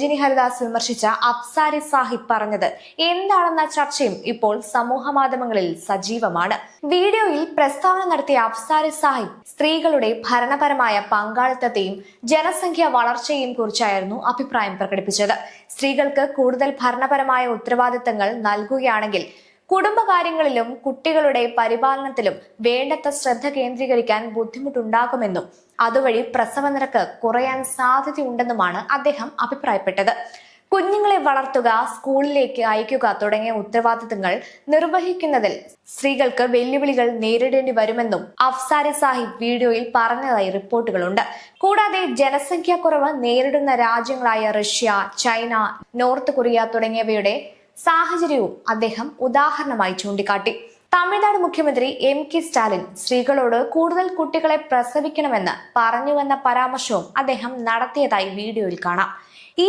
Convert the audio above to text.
രഞ്ജിനി ഹരിദാസ് വിമർശിച്ച അഫ്സാരി സാഹിബ് പറഞ്ഞത് എന്താണെന്ന ചർച്ചയും ഇപ്പോൾ സമൂഹ മാധ്യമങ്ങളിൽ സജീവമാണ്. വീഡിയോയിൽ പ്രസ്താവന നടത്തിയ അഫ്സാരി സാഹിബ് സ്ത്രീകളുടെ ഭരണപരമായ പങ്കാളിത്തത്തെയും ജനസംഖ്യ വളർച്ചയെയും കുറിച്ചായിരുന്നു അഭിപ്രായം പ്രകടിപ്പിച്ചത്. സ്ത്രീകൾക്ക് കൂടുതൽ ഭരണപരമായ ഉത്തരവാദിത്തങ്ങൾ നൽകുകയാണെങ്കിൽ കുടുംബകാര്യങ്ങളിലും കുട്ടികളുടെ പരിപാലനത്തിലും വേണ്ടത്ര ശ്രദ്ധ കേന്ദ്രീകരിക്കാൻ ബുദ്ധിമുട്ടുണ്ടാകുമെന്നും അതുവഴി പ്രസവ നിരക്ക് കുറയാൻ സാധ്യതയുണ്ടെന്നുമാണ് അദ്ദേഹം അഭിപ്രായപ്പെട്ടത്. കുഞ്ഞുങ്ങളെ വളർത്തുക, സ്കൂളിലേക്ക് അയക്കുക തുടങ്ങിയ ഉത്തരവാദിത്തങ്ങൾ നിർവഹിക്കുന്നതിൽ സ്ത്രീകൾക്ക് വെല്ലുവിളികൾ നേരിടേണ്ടി വരുമെന്നും അഫ്സാരി സാഹിബ് വീഡിയോയിൽ പറഞ്ഞതായി റിപ്പോർട്ടുകളുണ്ട്. കൂടാതെ ജനസംഖ്യാക്കുറവ് നേരിടുന്ന രാജ്യങ്ങളായ റഷ്യ, ചൈന, നോർത്ത് കൊറിയ തുടങ്ങിയവയുടെ സാഹചര്യവും അദ്ദേഹം ഉദാഹരണമായി ചൂണ്ടിക്കാട്ടി. തമിഴ്നാട് മുഖ്യമന്ത്രി എം.കെ. സ്റ്റാലിൻ സ്ത്രീകളോട് കൂടുതൽ കുട്ടികളെ പ്രസവിക്കണമെന്ന് പറഞ്ഞുവെന്ന പരാമർശവും അദ്ദേഹം നടത്തിയതായി വീഡിയോയിൽ കാണാം. ഈ